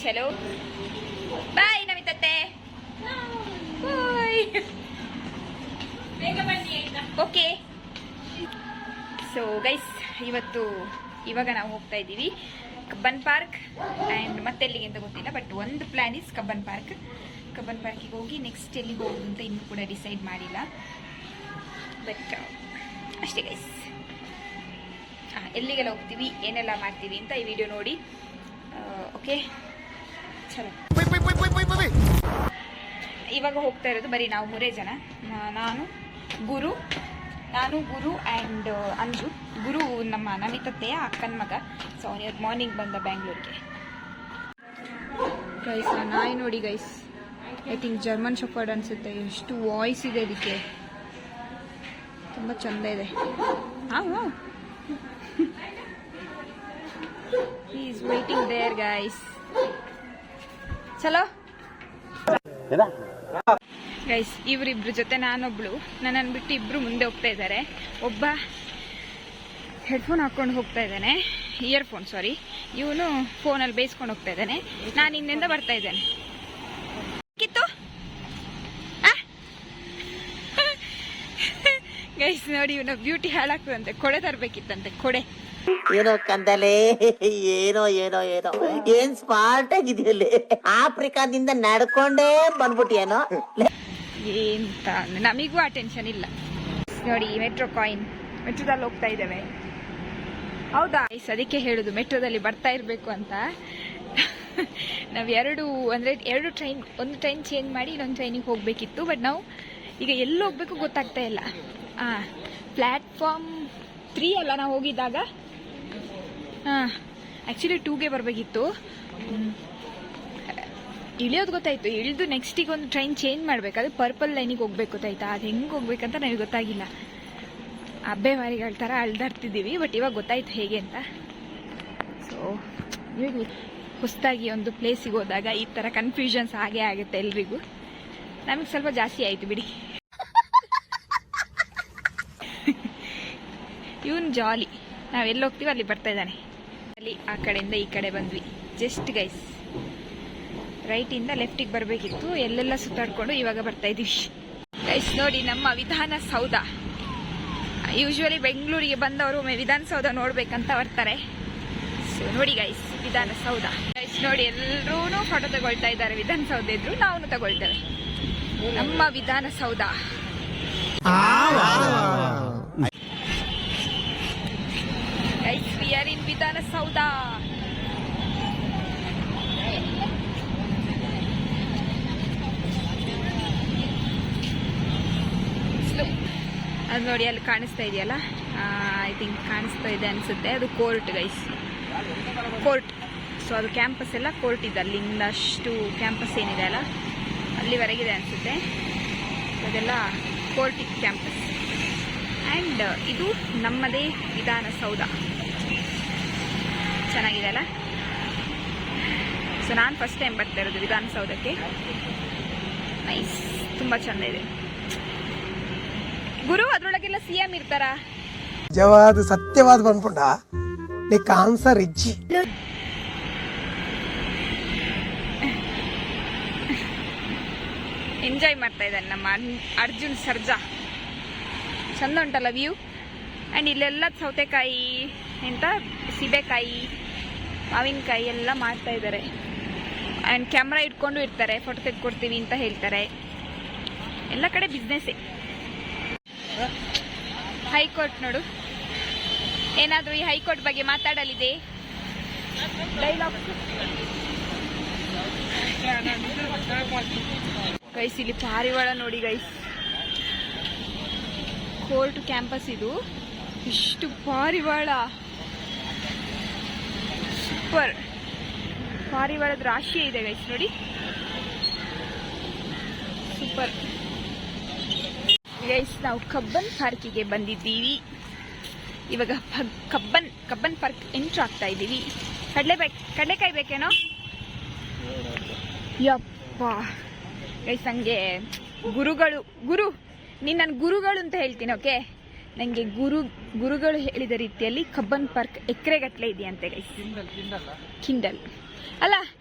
ಚಲೋ ಬಾಯ್ ನಮಿತತ್ತೆ okay. So guys ಇವಾಗ ನಾವು ಹೋಗ್ತಾ ಇದ್ದೀವಿ ಕಬ್ಬನ್ ಪಾರ್ಕ್ ಆ್ಯಂಡ್ ಮತ್ತೆ ಎಲ್ಲಿಗೆ ಅಂತ ಗೊತ್ತಿಲ್ಲ, ಬಟ್ ಒಂದು ಪ್ಲ್ಯಾನ್ ಇಸ್ ಕಬ್ಬನ್ ಪಾರ್ಕಿಗೆ ಹೋಗಿ ನೆಕ್ಸ್ಟ್ ಎಲ್ಲಿಗೆ ಹೋಗೋದು ಅಂತ ಇನ್ನೂ ಕೂಡ ಡಿಸೈಡ್ ಮಾಡಿಲ್ಲ. ಬಟ್ ಅಷ್ಟೇ ಗೈಸ್. ಎಲ್ಲಿಗೆಲ್ಲ ಹೋಗ್ತೀವಿ ಏನೆಲ್ಲ ಮಾಡ್ತೀವಿ ಅಂತ ಈ ವಿಡಿಯೋ ನೋಡಿ. ಓಕೆ ಚಲೋ. ಇವಾಗ ಹೋಗ್ತಾ ಇರೋದು ಬರೀ ನಾವು 3 ಜನ, ನಾನು ಗುರು ಆ್ಯಂಡ್ ಅಂಜು. ಗುರು ನಮ್ಮ ನಮಿತತ್ತೆಯ ಅಕ್ಕನ ಮಗ. ಸೊ ಅವನು ಮಾರ್ನಿಂಗ್ ಬಂದ ಬ್ಯಾಂಗ್ಳೂರಿಗೆ. ಗೈಸ್ ನಾಯಿ ನೋಡಿ guys, I think German shepherd ಅನ್ಸುತ್ತೆ. ಎಷ್ಟು ವಾಯ್ಸ್ ಇದೆ ಅದಕ್ಕೆ, ತುಂಬ ಚಂದ ಇದೆ. he is waiting there guys. ಚಲೋ ಗೈಸ್, ಇವರಿಬ್ರು ಜೊತೆ ನಾನೊಬ್ಳು, ನನ್ನನ್ನು ಬಿಟ್ಟು ಇಬ್ರು ಮುಂದೆ ಹೋಗ್ತಾ ಇದ್ದಾರೆ. ಒಬ್ಬ ಹೆಡ್ಫೋನ್ ಹಾಕೊಂಡು ಹೋಗ್ತಾ ಇದ್ದಾನೆ, ಇಯರ್ಫೋನ್ ಸಾರಿ, ಇವನು ಫೋನಲ್ಲಿ ಬೇಯಿಸ್ಕೊಂಡು ಹೋಗ್ತಾ ಇದ್ದಾನೆ. ನಾನು ಹಿಂದಿಂದ ಬರ್ತಾ ಇದ್ದೇನೆ. ಕಿತ್ತು ಗೈಸ್ ನೋಡಿ, ಇವನ ಬ್ಯೂಟಿ ಹಾಳಾಗ್ತದಂತೆ. ಕೊಡೆ ತರಬೇಕಿತ್ತಂತೆ, ಕೊಡೆ. ಏನೋ ಕಂದಲೆ, ಏನೋ ಏನೋ ಏನೋ ಏನ್ ಸ್ಮಾರ್ಟ್ ಆಗಿದೆಯಲ್ಲಿ. ಆಫ್ರಿಕಾದಿಂದ ನಡ್ಕೊಂಡೇ ಬಂದ್ಬಿಟ್ಟಿಯೇನೋ. ಎಂತ ನಮಿಗೂ ಆ ಟೆನ್ಷನ್ ಇಲ್ಲ. ನೋಡಿ ಮೆಟ್ರೋದಲ್ಲಿ ಹೋಗ್ತಾ ಇದ್ದೇವೆ. ಹೌದಾ ಗೈಸ್, ಅದಕ್ಕೆ ಹೇಳುದು ಮೆಟ್ರೋದಲ್ಲಿ ಬರ್ತಾ ಇರಬೇಕು ಅಂತ. ನಾವು ಎರಡು ಟ್ರೈನ್, ಒಂದು ಟ್ರೈನ್ ಚೇಂಜ್ ಮಾಡಿ ಇನ್ನೊಂದು ಟ್ರೈನಿಗೆ ಹೋಗಬೇಕಿತ್ತು. ಬಟ್ ನಾವು ಈಗ ಎಲ್ಲಿ ಹೋಗ್ಬೇಕು ಗೊತ್ತಾಗ್ತಾ ಇಲ್ಲ. ಪ್ಲ್ಯಾಟ್ಫಾರ್ಮ್ 3 ಅಲ್ಲ ನಾವು ಹೋಗಿದ್ದಾಗ. ಆ್ಯಕ್ಚುಲಿ 2ಗೆ ಬರಬೇಕಿತ್ತು. ಇಳಿಯೋದು ಗೊತ್ತಾಯ್ತು, ಇಳಿದು ನೆಕ್ಸ್ಟಿಗೆ ಒಂದು ಟ್ರೈನ್ ಚೇಂಜ್ ಮಾಡಬೇಕು. ಅದು ಪರ್ಪಲ್ ಲೈನಿಗೆ ಹೋಗ್ಬೇಕು ಗೊತ್ತಾಯ್ತಾ. ಅದು ಹೆಂಗೆ ಹೋಗ್ಬೇಕಂತ ನಮಗೆ ಗೊತ್ತಾಗಿಲ್ಲ. ಅಬ್ಬೆವಾರಿಗಳ ಥರ ಅಳ್ದಾಡ್ತಿದ್ದೀವಿ. ಬಟ್ ಇವಾಗ ಗೊತ್ತಾಯ್ತು ಹೇಗೆ ಅಂತ. ಸೊ ಇವಾಗ ಹೊಸದಾಗಿ ಒಂದು ಪ್ಲೇಸಿಗೆ ಹೋದಾಗ ಈ ಥರ ಕನ್ಫ್ಯೂಷನ್ಸ್ ಆಗೇ ಆಗುತ್ತೆ ಎಲ್ರಿಗೂ. ನಮಗೆ ಸ್ವಲ್ಪ ಜಾಸ್ತಿ ಆಯಿತು ಬಿಡಿ. ಇವನು ಜಾಲಿ, ನಾವೆಲ್ಲಿ ಹೋಗ್ತೀವಿ ಅಲ್ಲಿ ಬರ್ತಾ ಇದ್ದಾನೆ. ಅಲ್ಲಿ ಆ ಕಡೆಯಿಂದ ಈ ಕಡೆ ಬಂದ್ವಿ ಜಸ್ಟ್ ಗೈಸ್. ರೈಟಿಂದ ಲೆಫ್ಟಿಗೆ ಬರಬೇಕಿತ್ತು, ಎಲ್ಲೆಲ್ಲ ಸುತ್ತಾಡ್ಕೊಂಡು ಇವಾಗ ಬರ್ತಾ ಇದ್ದೀವಿ ಗೈಸ್. ನೋಡಿ ನಮ್ಮ ವಿಧಾನಸೌಧ. ಯೂಶ್ವಲಿ ಬೆಂಗಳೂರಿಗೆ ಬಂದವರು ಒಮ್ಮೆ ವಿಧಾನಸೌಧ ನೋಡ್ಬೇಕಂತ ಬರ್ತಾರೆ. ಸೊ ನೋಡಿ ಗೈಸ್, ವಿಧಾನಸೌಧ ಗೈಸ್ ನೋಡಿ, ಎಲ್ಲರೂ ಫೋಟೋ ತಗೊಳ್ತಾ ಇದ್ದಾರೆ. ವಿಧಾನಸೌಧ ಇದ್ರು ನಾವು ತಗೊಳ್ತೇವೆ. ನಮ್ಮ ವಿಧಾನಸೌಧ. ಗೈಸ್ ವಿ ಆರ್ ಇನ್ ವಿಧಾನಸೌಧ. ಅದು ನೋಡಿ ಅಲ್ಲಿ ಕಾಣಿಸ್ತಾ ಇದೆಯಲ್ಲ, ಐ ಥಿಂಕ್ ಕಾಣಿಸ್ತಾ ಇದೆ ಅನ್ಸುತ್ತೆ. ಅದು ಕೋರ್ಟ್ ಗೈಸ್, ಕೋರ್ಟ್. ಸೊ ಅದು ಕ್ಯಾಂಪಸ್ ಎಲ್ಲ ಕೋರ್ಟ್ ಇದೆ. ಅಲ್ಲಿಂದ ಅಷ್ಟು ಕ್ಯಾಂಪಸ್ ಏನಿದೆ ಅಲ್ಲ ಅಲ್ಲಿವರೆಗಿದೆ ಅನಿಸುತ್ತೆ. ಅದೆಲ್ಲ ಕೋರ್ಟಿಕ್ ಕ್ಯಾಂಪಸ್. ಆ್ಯಂಡ್ ಇದು ನಮ್ಮದೇ ವಿಧಾನಸೌಧ. ಚೆನ್ನಾಗಿದೆ ಅಲ್ಲ. ಸೊ ನಾನು ಫಸ್ಟ್ ಟೈಮ್ ಬರ್ತಾ ಇರೋದು ವಿಧಾನಸೌಧಕ್ಕೆ. ನೈಸ್, ತುಂಬ ಚೆಂದ ಇದೆ. ಗುರು ಅದ್ರೊಳಗೆಲ್ಲ CM ಇರ್ತಾರ? ನಿಜವಾದ ಸತ್ಯವಾದ ಬಂದ್ಕೊಂಡ ನೀಕ್ ಆನ್ಸರ್ ಇಜ್ಜಿ. ಎಂಜಾಯ್ ಮಾಡ್ತಾ ಇದ್ದಾನೆ ನಮ್ಮ ಅರ್ಜುನ್ ಸರ್ಜಾ. ಚಂದ ಉಂಟಲ್ಲ ವ್ಯೂ. ಆ್ಯಂಡ್ ಇಲ್ಲೆಲ್ಲ ಸೌತೆಕಾಯಿ, ಎಂತ ಸೀಬೆಕಾಯಿ, ಮಾವಿನಕಾಯಿ ಎಲ್ಲ ಮಾಡ್ತಾ ಇದ್ದಾರೆ. ಆ್ಯಂಡ್ ಕ್ಯಾಮ್ರಾ ಇಟ್ಕೊಂಡು ಇರ್ತಾರೆ, ಫೋಟೋ ತೆಗೆದುಕೊಡ್ತೀವಿ ಅಂತ ಹೇಳ್ತಾರೆ. ಎಲ್ಲ ಕಡೆ ಬಿಸ್ನೆಸ್ಸೇ. ಹೈಕೋರ್ಟ್ ನೋಡು, ಏನಾದರೂ ಈ ಹೈಕೋರ್ಟ್ ಬಗ್ಗೆ ಮಾತಾಡಲಿದೆ ಡೈಲಾಗ್ ಗೈಸ್. ಇಲ್ಲಿ ಪಾರಿವಾಳ ನೋಡಿ ಗೈಸ್. ಕೋರ್ಟ್ ಕ್ಯಾಂಪಸ್ ಇದು. ಇಷ್ಟು ಪಾರಿವಾಳ, ಸೂಪರ್. ಪಾರಿವಾಳದ ರಾಶಿ ಇದೆ ಗೈಸ್ ನೋಡಿ, ಸೂಪರ್ ಗೈಸ್. ನಾವು ಕಬ್ಬನ್ ಪಾರ್ಕಿಗೆ ಬಂದಿದ್ದೀವಿ. ಇವಾಗ ಕಬ್ಬನ್ ಪಾರ್ಕ್ ಎಂಟ್ರ್ ಆಗ್ತಾ ಇದ್ದೀವಿ. ಕಡಲೆಕಾಯಿ ಬೇಕೇನೋ? ಯಪ್ಪ ಗೈಸ್, ನನಗೆ ಗುರು ನೀನು ನನ್ನ ಗುರುಗಳು ಅಂತ ಹೇಳ್ತೀನಿ. ಓಕೆ, ನನಗೆ ಗುರುಗಳು ಹೇಳಿದ ರೀತಿಯಲ್ಲಿ ಕಬ್ಬನ್ ಪಾರ್ಕ್ ಎಕರೆಗಟ್ಟಲೆ ಇದೆಯಂತೆ ಗೈಸ್. ಕಿಂಡಲ್ ಅಲ್ಲ,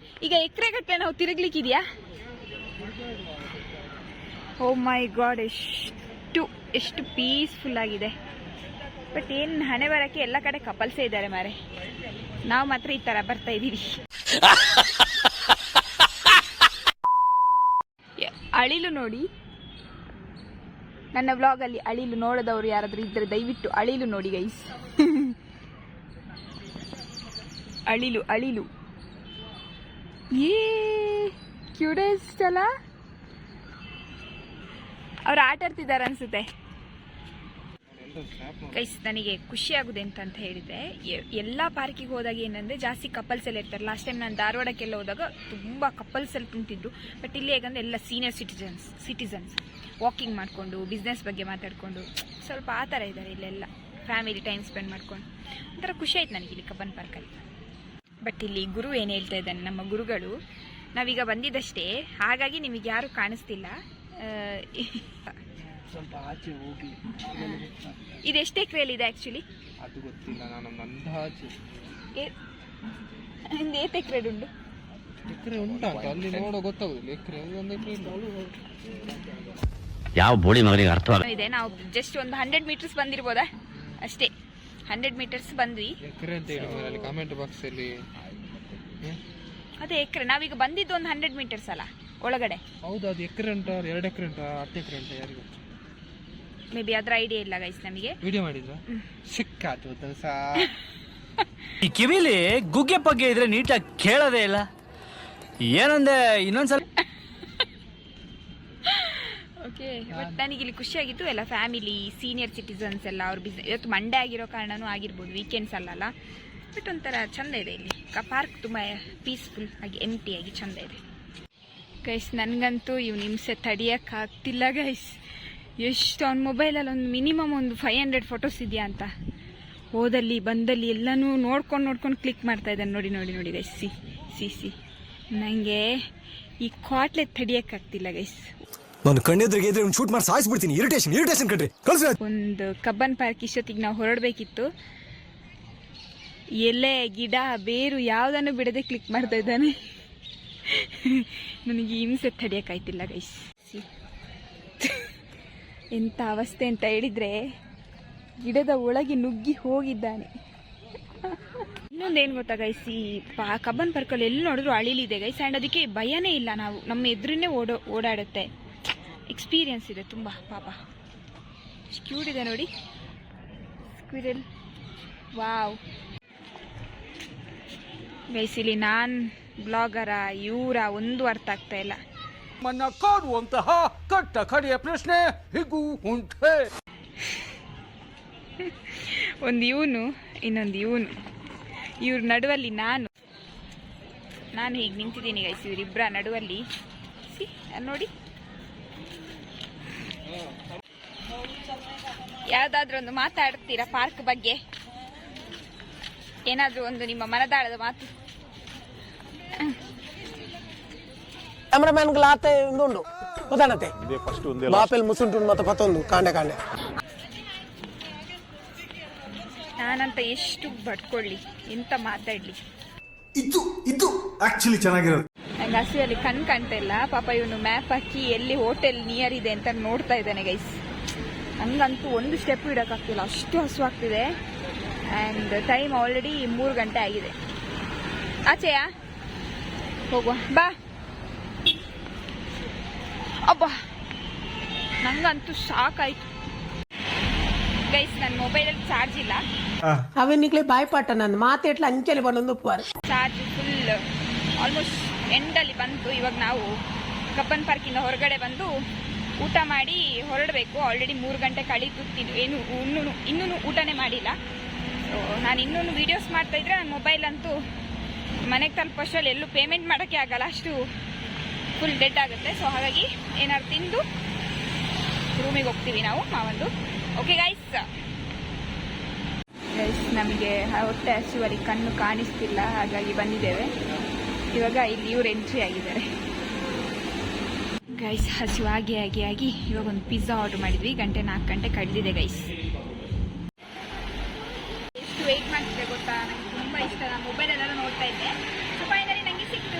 ಈಗ ಎಕರೆ ಗಟ್ಟಲೆ ನಾವು ತಿರುಗ್ಲಿಕ್ಕಿದ್ಯಾ? ಓ ಮೈ ಗಾಡ್, ಎಷ್ಟು ಪೀಸ್ಫುಲ್ ಆಗಿದೆ. ಬಟ್ ಏನು ಹಣೆ ಬರಕ್ಕೆ ಎಲ್ಲ ಕಡೆ ಕಪಲ್ಸೇ ಇದ್ದಾರೆ ಮಾರೆ, ನಾವು ಮಾತ್ರ ಈ ತರ ಬರ್ತಾ ಇದೀವಿ. ಅಳಿಲು ನೋಡಿ, ನನ್ನ ವ್ಲಾಗ್ ಅಲ್ಲಿ ಅಳಿಲು ನೋಡದವರು ಯಾರಾದ್ರೂ ಇದ್ರೆ ದಯವಿಟ್ಟು ಅಳಿಲು ನೋಡಿ ಗೈಸ್. ಅಳಿಲು ಏ ಕ್ಯೂಟೆಸ್ಟ್ ಅಲ್ಲ. ಅವ್ರು ಆಟ ಆಡ್ತಿದ್ದಾರೆ ಅನ್ಸುತ್ತೆ ಗೈಸ್. ನನಗೆ ಖುಷಿ ಆಗುದೆ ಅಂತ ಹೇಳಿದ್ರೆ, ಎಲ್ಲ ಪಾರ್ಕಿಗೆ ಹೋದಾಗ ಏನಂದ್ರೆ ಜಾಸ್ತಿ ಕಪಲ್ಸ್ ಎಲ್ಲ ಇರ್ತಾರೆ. ಲಾಸ್ಟ್ ಟೈಮ್ ನಾನು ಧಾರವಾಡಕ್ಕೆಲ್ಲ ಹೋದಾಗ ತುಂಬಾ ಕಪಲ್ಸ್ ಎಲ್ಲ ತುಂಬಿದ್ರು. ಬಟ್ ಇಲ್ಲಿ ಹೇಗಂದ್ರೆ ಎಲ್ಲ ಸೀನಿಯರ್ ಸಿಟಿಸನ್ಸ್ ವಾಕಿಂಗ್ ಮಾಡ್ಕೊಂಡು ಬಿಸ್ನೆಸ್ ಬಗ್ಗೆ ಮಾತಾಡ್ಕೊಂಡು ಸ್ವಲ್ಪ ಆ ಥರ ಇದ್ದಾರೆ ಇಲ್ಲೆಲ್ಲ. ಫ್ಯಾಮಿಲಿ ಟೈಮ್ ಸ್ಪೆಂಡ್ ಮಾಡ್ಕೊಂಡು ಒಂಥರ ಖುಷಿ ಆಯ್ತು ನನಗೆ ಇಲ್ಲಿ ಕಬ್ಬನ್ ಪಾರ್ಕಲ್ಲಿ. ಬಟ್ ಇಲ್ಲಿ ಗುರು ಏನು ಹೇಳ್ತಾ ಇದ್ದಾನೆ, ನಮ್ಮ ಗುರುಗಳು, ನಾವೀಗ ಬಂದಿದ್ದಷ್ಟೇ ಹಾಗಾಗಿ ನಿಮಗೆ ಯಾರು ಕಾಣಿಸ್ತಿಲ್ಲ, ಸ್ವಲ್ಪ ಆಚೆ ಹೋಗಿ. ಇದು ಎಷ್ಟು ಎಕರೆಯಲ್ಲಿ ಇದೆ ಆಕ್ಚುಲಿ? ಅದು ಗೊತ್ತಿಲ್ಲ, ನಾನು ಅಂದಾಜು ಏತ್ ಎಕರೆ ಉಂಟು? ಎಕರೆ ಉಂಟು ಅಲ್ಲಿ ನೋಡೋ ಗೊತ್ತಾಗುದಿಲ್ಲ. ಎಕರೆ ಒಂದು ಎಕರೆ ಯಾವ ಬೋಳಿ ಮಗನಿಗೆ ಅರ್ಥವಲ್ಲ ಇದೆ. ನಾವು ಜಸ್ಟ್ ಒಂದು 100 ಮೀಟರ್ಸ್ ಬಂದಿರ್ಬೋದಾ ಅಷ್ಟೇ. 100 ಮೀಟರ್ಸ್ ಬಂದ್ವಿ. ಎಕರೆ ಅಂತ ಹೇಳಿ ಅಲ್ಲಿ ಕಾಮೆಂಟ್ ಬಾಕ್ಸ್ ಅಲ್ಲಿ. ಅದೇ ಎಕರೆ, ನಾವೀಗ ಬಂದಿದ್ದು ಒಂದು 100 ಮೀಟರ್ಸ್ ಅಲ್ಲ ಒಳಗಡೆ. ಹೌದು, ಅದು ಎಕರೆ ಉಂಟ, 2 ಎಕರೆ ಉಂಟ, 10 ಎಕರೆ ಉಂಟ, ಯಾರಿಗೂ ಮೇ ಬಿ ಅದ್ರ ಐಡಿಯಾ ಇಲ್ಲ ಗೈಸ್ ನಮಗೆ. ವಿಡಿಯೋ ಮಾಡಿದ್ರ ಸಿಕ್ಕಾತು ಸಾ. ಈ ಕಿವಿಲಿ ಗುಗ್ಗೆ ಪಗ್ಗೆ ಇದ್ರೆ ನೀಟಾಗಿ ಕೇಳೋದೇ ಇಲ್ಲ. ಏನಂದೆ ಇನ್ನೊಂದ್ಸಲ. ಓಕೆ, ಬಟ್ ನನಗೆ ಇಲ್ಲಿ ಖುಷಿಯಾಗಿತ್ತು. ಎಲ್ಲ ಫ್ಯಾಮಿಲಿ ಸೀನಿಯರ್ ಸಿಟಿಸನ್ಸ್ ಎಲ್ಲ ಅವ್ರ ಬಿಸ್ನೆಸ್. ಇವತ್ತು ಮಂಡೇ ಆಗಿರೋ ಕಾರಣನೂ ಆಗಿರ್ಬೋದು, ವೀಕೆಂಡ್ಸ್ ಅಲ್ಲಲ್ಲ. ಬಟ್ ಒಂಥರ ಚಂದ ಇದೆ ಇಲ್ಲಿ ಪಾರ್ಕ್, ತುಂಬ ಪೀಸ್ಫುಲ್ ಆಗಿ ಎಂಟಿ ಆಗಿ ಚಂದ ಇದೆ ಗೈಸ್. ನನಗಂತೂ ಇವ್ ನಿಮಿಷ ತಡಿಯೋಕ್ಕಾಗ್ತಿಲ್ಲ ಗೈಸ್. ಎಷ್ಟು ಅವ್ನ ಮೊಬೈಲಲ್ಲಿ ಒಂದು ಮಿನಿಮಮ್ ಒಂದು 500 ಫೋಟೋಸ್ ಇದೆಯಾ ಅಂತ. ಹೋದಲ್ಲಿ ಬಂದಲ್ಲಿ ಎಲ್ಲನೂ ನೋಡ್ಕೊಂಡು ಕ್ಲಿಕ್ ಮಾಡ್ತಾ ಇದ್ದಾನೆ. ನೋಡಿ ಗೈಸ್. ಸಿ ನನಗೆ ಈ ಕ್ವಾಟ್ಲೆ ತಡಿಯೋಕ್ಕಾಗ್ತಿಲ್ಲ ಗೈಸ್. ನಾನು ಕಣ್ಣೆದ್ರಿಗೆ ಇದ್ರೆ ಒಂದು ಶೂಟ್ ಮಾಡಿ ಸಾಯಿಸ್ಬಿಡ್ತೀನಿ. ಇರಿಟೇಷನ್ ಕಣ್ರಿ. ಒಂದು ಕಬ್ಬನ್ ಪಾರ್ಕ್ ಇಷ್ಟೊತ್ತಿಗೆ ನಾವು ಹೊರಡಬೇಕಿತ್ತು. ಎಲೆ ಗಿಡ ಬೇರು ಯಾವುದನ್ನು ಬಿಡದೆ ಕ್ಲಿಕ್ ಮಾಡ್ತಾ ಇದ್ದಾನೆ. ನನಗೆ ಹಿಂಸೆ ತಡಿಯೋಕ್ಕಾಯ್ತಿಲ್ಲ ಗೈಸ್. ಎಂಥ ಅವಸ್ಥೆ ಅಂತ ಹೇಳಿದ್ರೆ, ಗಿಡದ ಒಳಗೆ ನುಗ್ಗಿ ಹೋಗಿದ್ದಾನೆ. ಇನ್ನೊಂದೇನು ಗೊತ್ತಾ ಗೈಸ್, ಈ ಕಬ್ಬನ್ ಪಾರ್ಕಲ್ಲಿ ಎಲ್ಲಿ ನೋಡಿದ್ರು ಅಳಿಲಿದೆ ಗೈಸ್. ಆ್ಯಂಡ್ ಅದಕ್ಕೆ ಭಯನೇ ಇಲ್ಲ. ನಾವು ನಮ್ಮ ಎದುರನ್ನೇ ಓಡಾಡುತ್ತೆ. ಎಕ್ಸ್ಪೀರಿಯನ್ಸ್ ಇದೆ ತುಂಬ. ಪಾಪ ಕ್ಯೂಟ್ ಇದೆ ನೋಡಿ, ಸ್ಕ್ವಿರಲ್. ವಾವ್ ಗೈಸ್, ಇಲ್ಲಿ ನಾನು ಬ್ಲಾಗರ ಇವರ ಒಂದು ಅರ್ಥ ಆಗ್ತಾ ಇಲ್ಲ. ಮನ್ನ ಕಾಡುವಂತಹ ಕಟ್ಟ ಕಡೆಯ ಪ್ರಶ್ನೆ ಹೀಗೂ ಉಂಟೆ. ಒಂದು ಇವನು, ಇನ್ನೊಂದು ಇವನು, ಇವ್ರ ನಡುವಲ್ಲಿ ನಾನು ಹೀಗೆ ನಿಂತಿದ್ದೀನಿ ಗೈಸ್. ಇವರಿಬ್ಬರ ನಡುವಲ್ಲಿ ನೋಡಿ. ಯಾವ್ದಾದ್ರು ಒಂದು ಮಾತಾಡ್ತೀರಾ ಪಾರ್ಕ್ ಬಗ್ಗೆ? ಏನಾದ್ರೂ ಒಂದು ನಿಮ್ಮ ಮನದಾಳದ ಮಾತು. ಕ್ಯಾಮ್ರಾಮನ್ ಲಾತೆ ಉಂಡು ಗೊತ್ತಾಡತ್ತೆ ಬಾಪೆಲ್ ಮುಸುಂಟು ಮತ್ತೆ ಪತ್ತೊಂದು ಕಾಂಡೆ ನಾನಂತ ಎಷ್ಟು ಬಡ್ಕೊಳ್ಳಿ, ಎಂತ ಮಾತಾಡ್ಲಿ. ಇದು ಆಕ್ಚುಲಿ ಚೆನ್ನಾಗಿರೋದು. ನಂಗೆ ಹಸಿರಲ್ಲಿ ಕಾಣ್ತಾ ಇಲ್ಲ. ಪಾಪ ಇವನು ಮ್ಯಾಪ್ ಹಾಕಿ ಎಲ್ಲಿ ಹೋಟೆಲ್ ನಿಯರ್ ಇದೆ ಅಂತ ನೋಡ್ತಾ ಇದ್ದಾನೆ ಗೈಸ್. ಹಂಗಂತೂ ಒಂದು ಸ್ಟೆಪ್ ಇಡೋಕ್ಕಾಗ್ತಿಲ್ಲ, ಅಷ್ಟು ಹಸು ಆಗ್ತಿದೆ. ಆ್ಯಂಡ್ ಟೈಮ್ ಆಲ್ರೆಡಿ 3 ಗಂಟೆ ಆಗಿದೆ. ಆಚೆಯಾ ಹೋಗುವ ಬಾ. ಅಬ್ಬಾ ನಂಗಂತೂ ಸಾಕಾಯ್ತು ಗೈಸ್. ನನ್ನ ಮೊಬೈಲಲ್ಲಿ ಚಾರ್ಜ್ ಇಲ್ಲ. ಅವನಿಗ್ಲೇ ಬಾಯ್ಪಾಟ ನನ್ನ ಮಾತೇಟ್ಲ ಅಂಚಲಿ ಬಂದೊಂದು ಚಾರ್ಜ್ ಫುಲ್ ಆಲ್ಮೋಸ್ಟ್ ಎಂಡಲ್ಲಿ ಬಂತು. ಇವಾಗ ನಾವು ಕಬ್ಬನ್ ಪಾರ್ಕಿಂದ ಹೊರಗಡೆ ಬಂದು ಊಟ ಮಾಡಿ ಹೊರಡಬೇಕು. ಆಲ್ರೆಡಿ 3 ಗಂಟೆ ಕಳೀತು. ಇನ್ನೂ ಊಟನೇ ಮಾಡಿಲ್ಲ. ಸೊ ನಾನು ಇನ್ನೂ ವೀಡಿಯೋಸ್ ಮಾಡ್ತಾ ಇದ್ರೆ ನನ್ನ ಮೊಬೈಲ್ ಅಂತೂ ಮನೆಗೆ ತಲುಪೋಷ್ಟರಲ್ಲಿ ಎಲ್ಲೂ ಪೇಮೆಂಟ್ ಮಾಡೋಕ್ಕೆ ಆಗಲ್ಲ, ಅಷ್ಟು ಫುಲ್ ಡೆಡ್ ಆಗುತ್ತೆ. ಸೊ ಹಾಗಾಗಿ ಏನಾದ್ರು ತಿಂದು ರೂಮಿಗೆ ಹೋಗ್ತೀವಿ ನಾವು ಮಾವಂದು. ಓಕೆ ಗೈಸ್, ನಮಗೆ ಹೊಟ್ಟೆ ಹಸುವಲ್ಲಿ ಕಣ್ಣು ಕಾಣಿಸ್ತಿಲ್ಲ, ಹಾಗಾಗಿ ಬಂದಿದ್ದೇವೆ. ಇವಾಗ ಇಲ್ಲಿ ಇವ್ರು ಎಂಟ್ರಿ ಆಗಿದ್ದಾರೆ ಗೈಸ್. ಹಸು ಆಗಿ ಇವಾಗ ಒಂದು ಪಿಜ್ಜಾ ಆರ್ಡರ್ ಮಾಡಿದ್ವಿ. 4 ಗಂಟೆ ಕಳೆದಿದೆ ಗೈಸ್. ಎಷ್ಟು ವೆಯ್ಟ್ ಮಾಡ್ತಿದ್ದೆ ಗೊತ್ತಾ? ನನಗೆ ತುಂಬ ಇಷ್ಟ. ನಾನು ಮೊಬೈಲೆಲ್ಲ ನೋಡ್ತಾ ಇದ್ದೆ. ಸೊ ಫೈನಲಿ ನನಗೆ ಸಿಕ್ತು.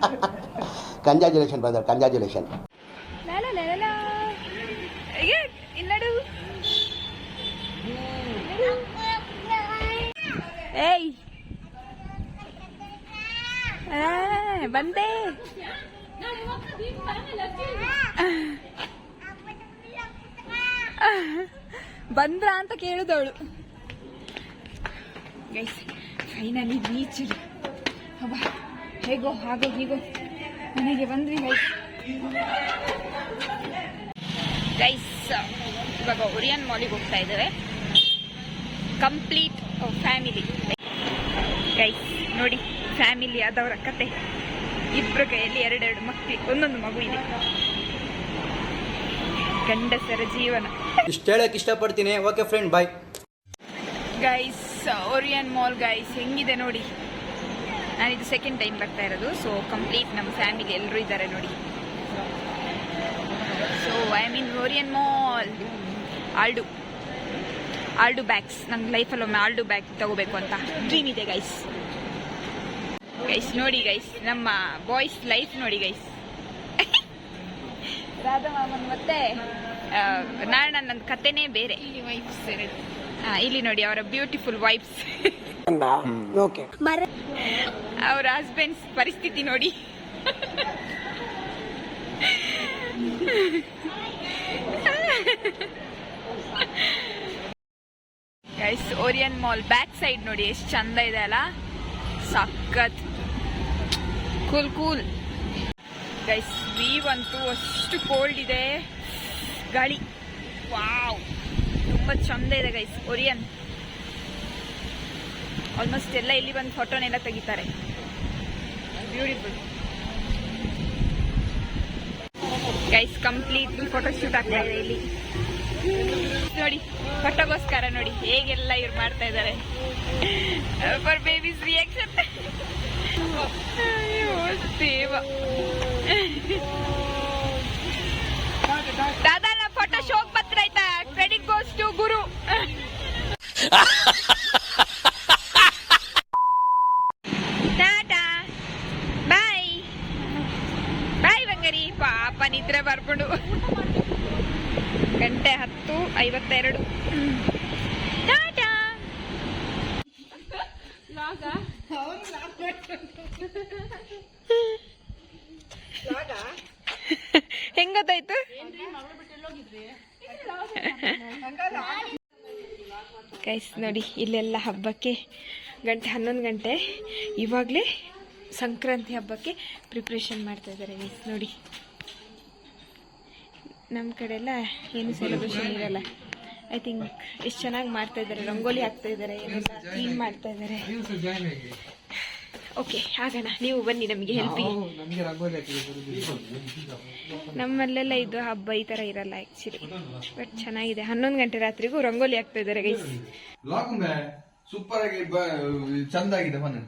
ಆಯ್ತು. Congratulation brother, congratulation. ಇಲ್ಲಡು ಏಯ್ ಬಂದೆ. ಬಂದ್ರ ಅಂತ ಕೇಳುದವಳು. Guys finally beach. ಹಬ್ಬ ಹೇಗೋ ಹಾಗೋ ಹೀಗೋ ಮನೆಗೆ ಬಂದ್ವಿ ಗೈಸ್. ಇವಾಗ ಒರಿಯನ್ ಮಾಲಿಗೆ ಹೋಗ್ತಾ ಇದ್ದೇವೆ, ಕಂಪ್ಲೀಟ್ ಫ್ಯಾಮಿಲಿ. ಗೈಸ್ ನೋಡಿ ಫ್ಯಾಮಿಲಿ ಆದವರ ಕತೆ. ಇಬ್ಬರ ಕೈಯಲ್ಲಿ ಎರಡೆರಡು ಮಕ್ಕಳು, ಒಂದೊಂದು ಮಗು ಇದೆ. ಗಂಡಸರ ಜೀವನ. ಇಷ್ಟು ಹೇಳಕ್ ಇಷ್ಟಪಡ್ತೀನಿ. ಓಕೆ ಫ್ರೆಂಡ್, ಬಾಯ್. ಗೈಸ್ ಒರಿಯನ್ ಮಾಲ್ ಗೈಸ್ ಹೆಂಗಿದೆ ನೋಡಿ. ನಾನಿದು ಸೆಕೆಂಡ್ ಟೈಮ್ ಬರ್ತಾ ಇರೋದು. ಸೊ ಕಂಪ್ಲೀಟ್ ನಮ್ಮ ಫ್ಯಾಮಿಲಿ ಎಲ್ಲರೂ ಇದ್ದಾರೆ ನೋಡಿ. So I mean Orion mall. ಆಲ್ಡು ಬ್ಯಾಗ್ಸ್. ನನ್ನ ಲೈಫಲ್ಲಿ ಒಮ್ಮೆ ಆಲ್ಡು ಬ್ಯಾಗ್ ತಗೋಬೇಕು ಅಂತ ಡ್ರೀಮ್ ಇದೆ ಗೈಸ್. ನೋಡಿ ಗೈಸ್ ನಮ್ಮ ಬಾಯ್ಸ್ ಲೈಫ್ ನೋಡಿ ಗೈಸ್. ರಾಧಾ ಮಾಮನ್ ಮತ್ತೆ ನಾರಾಯಣ ನನ್ನ ಕತೆನೇ ಬೇರೆ. ಇಲ್ಲಿ ನೋಡಿ ಅವರ ಬ್ಯೂಟಿಫುಲ್ ವೈಫ್ಸ್. ಅವರ ಹಸ್ಬೆಂಡ್ಸ್ ಪರಿಸ್ಥಿತಿ ನೋಡಿ. Guys Orion mall back side ನೋಡಿ ಎಷ್ಟು ಚಂದ ಇದೆ ಅಲ್ಲ, ಸಖತ್ ಕೂಲ್. ಗೈಸ್ ವ್ಯೂ ಅಂತೂ ಅಷ್ಟು ಕೋಲ್ಡ್ ಇದೆ, ಗಾಳಿ. ವಾವ್ ತುಂಬಾ ಚಂದ ಇದೆ ಗೈಸ್ ಒರಿಯನ್. ಆಲ್ಮೋಸ್ಟ್ ಎಲ್ಲ ಇಲ್ಲಿ ಬಂದು ಫೋಟೋನೆಲ್ಲ ತೆಗಿತಾರೆ. Beautiful guys. Complete photo shoot ಆಗ್ತಾ ಇದೆ ಇಲ್ಲಿ ನೋಡಿ. ಫೋಟೋಗೋಸ್ಕರ ನೋಡಿ ಹೇಗೆಲ್ಲ ಇವ್ರು ಮಾಡ್ತಾ ಇದ್ದಾರೆ. For babies reaction. ದೇವ ದಾದಾ ನಾ ಫೋಟೋ ಶೋಕ್ ಪತ್ರ ಆಯ್ತಾ. ಕ್ರೆಡಿಟ್ ಗೋಸ್ ಟು ಗುರು. ಟಾಟಾ ಬಾಯ್ ಬಾಯ್ ಬಂಗಾರಿ. ಪಾಪ ನಿದ್ರೆ ಬರ್ಕೊಂಡು. ಗಂಟೆ 10:52. ಟಾಟಾ. ಹೆಂಗೊತ್ತಾಯ್ತು? ಗೈಸ್ ನೋಡಿ ಇಲ್ಲೆಲ್ಲ ಹಬ್ಬಕ್ಕೆ ಗಂಟೆ 11 ಗಂಟೆ ಇವಾಗಲೇ ಸಂಕ್ರಾಂತಿ ಹಬ್ಬಕ್ಕೆ ಪ್ರಿಪ್ರೇಷನ್ ಮಾಡ್ತಾ ಇದ್ದಾರೆ ಗೈಸ್ ನೋಡಿ. ನಮ್ಮ ಕಡೆ ಎಲ್ಲ ಏನು ಸೆಲೆಬ್ರೇಷನ್ ಇರಲ್ಲ. ಐ ಥಿಂಕ್ ಎಷ್ಟು ಚೆನ್ನಾಗಿ ಮಾಡ್ತಾ ಇದ್ದಾರೆ. ರಂಗೋಲಿ ಹಾಕ್ತಾ ಇದ್ದಾರೆ, ಏನೆಲ್ಲ ಕ್ಲೀನ್ ಮಾಡ್ತಾ ಇದ್ದಾರೆ. ಓಕೆ ಆಗೋಣ, ನೀವು ಬನ್ನಿ ನಮಗೆ ಹೆಲ್ಪಿಗೆ. ನಮ್ಮಲ್ಲೆಲ್ಲ ಇದು ಹಬ್ಬ ಈ ಥರ ಇರಲ್ಲ ಆ್ಯಕ್ಚುಲಿ, ಬಟ್ ಚೆನ್ನಾಗಿದೆ. 11 ಗಂಟೆ ರಾತ್ರಿಗೂ ರಂಗೋಲಿ ಹಾಕ್ತಾ ಇದ್ದಾರೆ ಗೈಸ್. ಸೂಪರ್ ಆಗಿ ಚಂದಾಗಿದೆ ಮನೆ.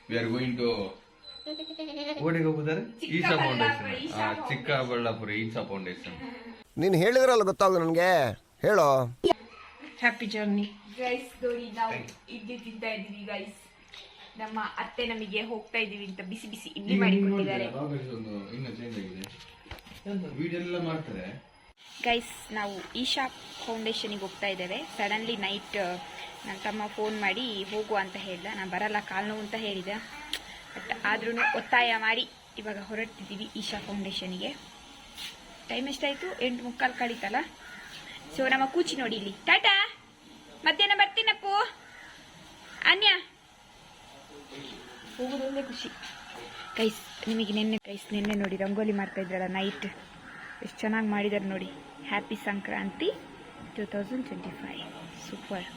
We are going to ಓಡಿಗೆ ಹೋಗುತ್ತಾರೆ ಈಶಾ ಫೌಂಡೇಶನ್, ಚಿಕ್ಕಬಳ್ಳಾಪುರ ಈಶಾ ಫೌಂಡೇಶನ್. ನೀನು ಹೇಳಿದ್ರಲ್ಲ ಗೊತ್ತಾಗ ನನಗೆ, ಹೇಳೋ. Happy journey guys. ನೋಡಿ ನಾವು ಇಡ್ಲಿ ತಿಂತಾ ಇದೀವಿ ಗೈಸ್. ನಮ್ಮ ಅತ್ತೆ ನಮಗೆ ಹೋಗ್ತಾ ಇದೀವಿ ಅಂತ ಬಿಸಿ ಬಿಸಿ ಇಡ್ಲಿ ಮಾಡಿ ಕೊಟ್ಟಿದ್ದಾರೆ ಇನ್ನು ಚೇಂಜ್ ಆಗಿದೆ, ವಿಡಿಯೋ ಎಲ್ಲ ಮಾಡ್ತಾರೆ ಗೈಸ್. ನಾವು ಈಶಾ ಫೌಂಡೇಶನಿಗೆ ಹೋಗ್ತಾ ಇದ್ದೇವೆ. ಸಡನ್ಲಿ ನೈಟ್ ನನ್ನ ತಮ್ಮ ಫೋನ್ ಮಾಡಿ ಹೋಗುವ ಅಂತ ಹೇಳ್ದ. ನಾನು ಬರಲ್ಲ, ಕಾಲು ನೋವು ಅಂತ ಹೇಳಿದೆ. ಬಟ್ ಆದ್ರೂ ಒತ್ತಾಯ ಮಾಡಿ ಇವಾಗ ಹೊರಡ್ತಿದ್ದೀವಿ ಈಶಾ ಫೌಂಡೇಶನಿಗೆ. ಟೈಮ್ ಎಷ್ಟಾಯಿತು? 8:45 ಕಳೀತಲ್ಲ. ಸೊ ನಮ್ಮ ಕೂಚಿ ನೋಡಿ ಇಲ್ಲಿ. ಟಾಟಾ, ಮಧ್ಯಾಹ್ನ ಬರ್ತೀನಪ್ಪು. ಅನ್ಯ ಹೋಗೋದೊಂದೇ ಖುಷಿ ಗೈಸ್. ನಿಮಗೆ ನಿನ್ನೆ ನೋಡಿ ರಂಗೋಲಿ ಮಾಡ್ತಾ ಇದ್ರಲ್ಲ ನೈಟ್, ಎಷ್ಟು ಚೆನ್ನಾಗಿ ಮಾಡಿದ್ದಾರೆ ನೋಡಿ. ಹ್ಯಾಪಿ ಸಂಕ್ರಾಂತಿ 2025. ಸೂಪರ್.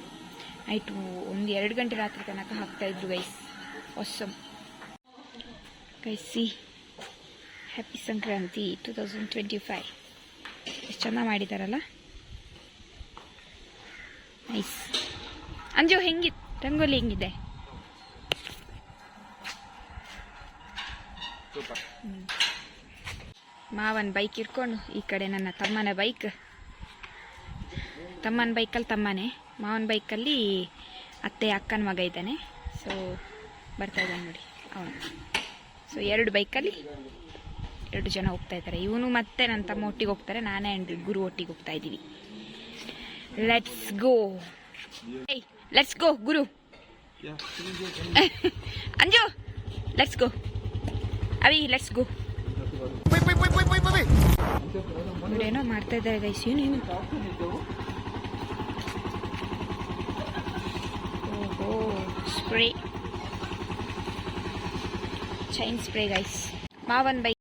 ನೈಟು 1-2 ಗಂಟೆ ರಾತ್ರಿ ತನಕ ಹಾಕ್ತಾ ಇದ್ರು guys. Awesome guys. C happy Sankranti 2025. ಎಷ್ಟು ಚೆನ್ನಾಗಿ ಮಾಡಿದಾರಲ್ಲ. ನೈಸ್. ಅಂಜು ಹೆಂಗಿದೆ ರಂಗೋಲಿ? ಹೆಂಗಿದೆ? ಮಾವನ ಬೈಕ್ ಇಟ್ಕೊಂಡು ಈ ಕಡೆ ನನ್ನ ತಮ್ಮನ ಬೈಕಲ್ಲಿ ತಮ್ಮನೇ, ಮಾವನ ಬೈಕಲ್ಲಿ ಅತ್ತೆ ಅಕ್ಕನ ಮಗ ಇದ್ದಾನೆ. ಸೊ ಬರ್ತಾ ಇದ್ದಾನೆ ನೋಡಿ ಅವನು. ಸೊ 2 ಬೈಕಲ್ಲಿ 2 ಜನ ಹೋಗ್ತಾ ಇದ್ದಾರೆ. ಇವನು ಮತ್ತೆ ನನ್ನ ತಮ್ಮ ಒಟ್ಟಿಗೆ ಹೋಗ್ತಾರೆ, ನಾನೇ ಆ್ಯಂಡ್ ಗುರು ಒಟ್ಟಿಗೆ ಹೋಗ್ತಾ ಇದ್ದೀವಿ. Let's go Guru. Anju let's go. ಅವಿ ಲೆಟ್ಸ್ ಗೋ. ಏನೋ ಮಾಡ್ತಾ ಇದ್ದಾರೆ ಗೈಸ್. ಏನು ಓಹೋ, ಸ್ಪ್ರೇ, ಚೈನ್ ಸ್ಪ್ರೇ ಗೈಸ್. ಮಾವನ್ ಬೈಕ್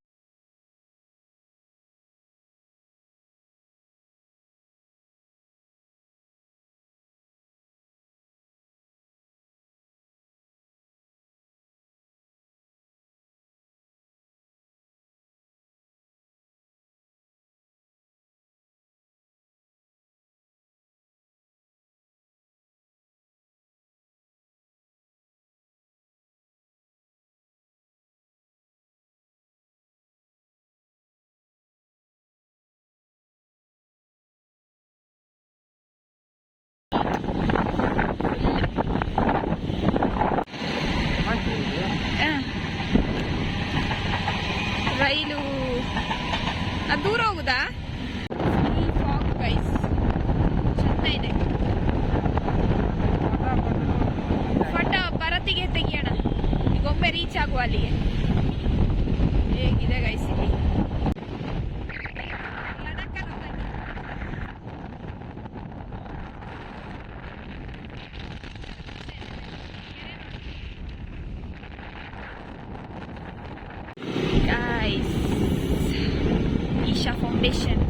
ರೈಲು ದೂರ ಹೋಗುದಾ? ಗೈಸ್ ಚೆಂದ ಇದೆ. ಫೋಟೋ ಬರತ್ತಿಗೆ ತೆಗಿಯೋಣ ಈಗ, ಒಮ್ಮೆ ರೀಚ್ ಆಗುವ ಅಲ್ಲಿಗೆ. ಹೇಗಿದೆ ಗೈಸ್ ಇಲ್ಲಿ? ಈಶಾ ಫೌಂಡೇಶನ್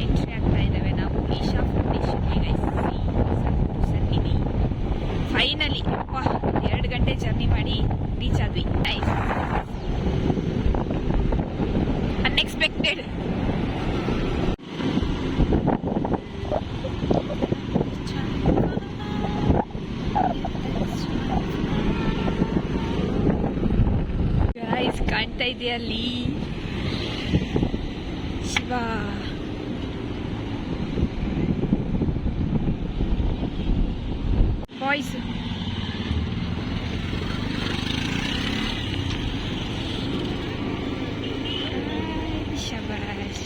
ಎಂಟ್ರಿ ಆಗ್ತಾ ಇದ್ದೇವೆ ನಾವು. ಈಶಾ ಫೌಂಡೇಶನ್ಗೆ ಗೈಸ್. ಸನ್ನಿಧಿ ಫೈನಲಿ 2 ಗಂಟೆ ಜರ್ನಿ ಮಾಡಿ ರೀಚ್ ಆದ್ವಿ. ಅನ್ಎಕ್ಸ್ಪೆಕ್ಟೆಡ್. ಕಾಣ್ತಾ ಇದೆ ಅಲ್ಲಿ ಶಿವ. ಬಾಯ್ಸ್ ಶಬಾಷ್.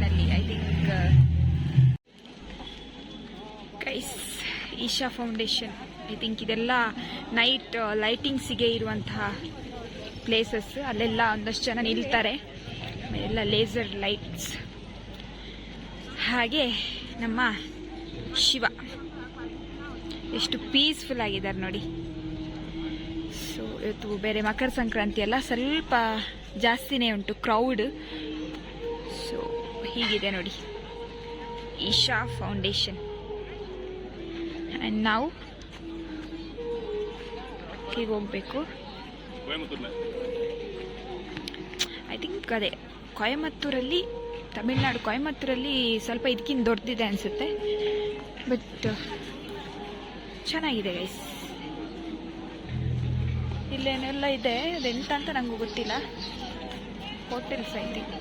ಅಲ್ಲಿ I think guys Isha foundation. I think ಇದೆಲ್ಲ ನೈಟ್ ಲೈಟಿಂಗ್ಸಿಗೆ ಇರುವಂತಹ ಪ್ಲೇಸಸ್. ಅಲ್ಲೆಲ್ಲ ಒಂದಷ್ಟು ಜನ ನಿಲ್ತಾರೆ, ಎಲ್ಲ ಲೇಸರ್ ಲೈಟ್ಸ್. ಹಾಗೆ ನಮ್ಮ ಶಿವ ಎಷ್ಟು ಪೀಸ್ಫುಲ್ ಆಗಿದ್ದಾರೆ ನೋಡಿ. ಸೊ ಇವತ್ತು ಬೇರೆ ಮಕರ ಸಂಕ್ರಾಂತಿ ಅಲ್ಲ, ಸ್ವಲ್ಪ ಜಾಸ್ತಿನೇ ಉಂಟು ಕ್ರೌಡ್. ಸೊ ಹೀಗಿದೆ ನೋಡಿ ಈಶಾ ಫೌಂಡೇಶನ್. ಆ್ಯಂಡ್ ನಾವು ಹೀಗೆ ಹೋಗಬೇಕು. ಐ ಥಿಂಕ್ ಅದೇ ಕೊಯಮತ್ತೂರಲ್ಲಿ, ತಮಿಳ್ನಾಡು ಕೊಯಮತ್ತೂರಲ್ಲಿ ಸ್ವಲ್ಪ ಇದಕ್ಕಿಂತ ದೊಡ್ಡದಿದೆ ಅನಿಸುತ್ತೆ. ಬಟ್ ಚೆನ್ನಾಗಿದೆ ಗೈಸ್. ಇಲ್ಲೇನೆಲ್ಲ ಇದೆ, ಅದೆಂತ ಅಂತ ನನಗೂ ಗೊತ್ತಿಲ್ಲ. Hotels I think.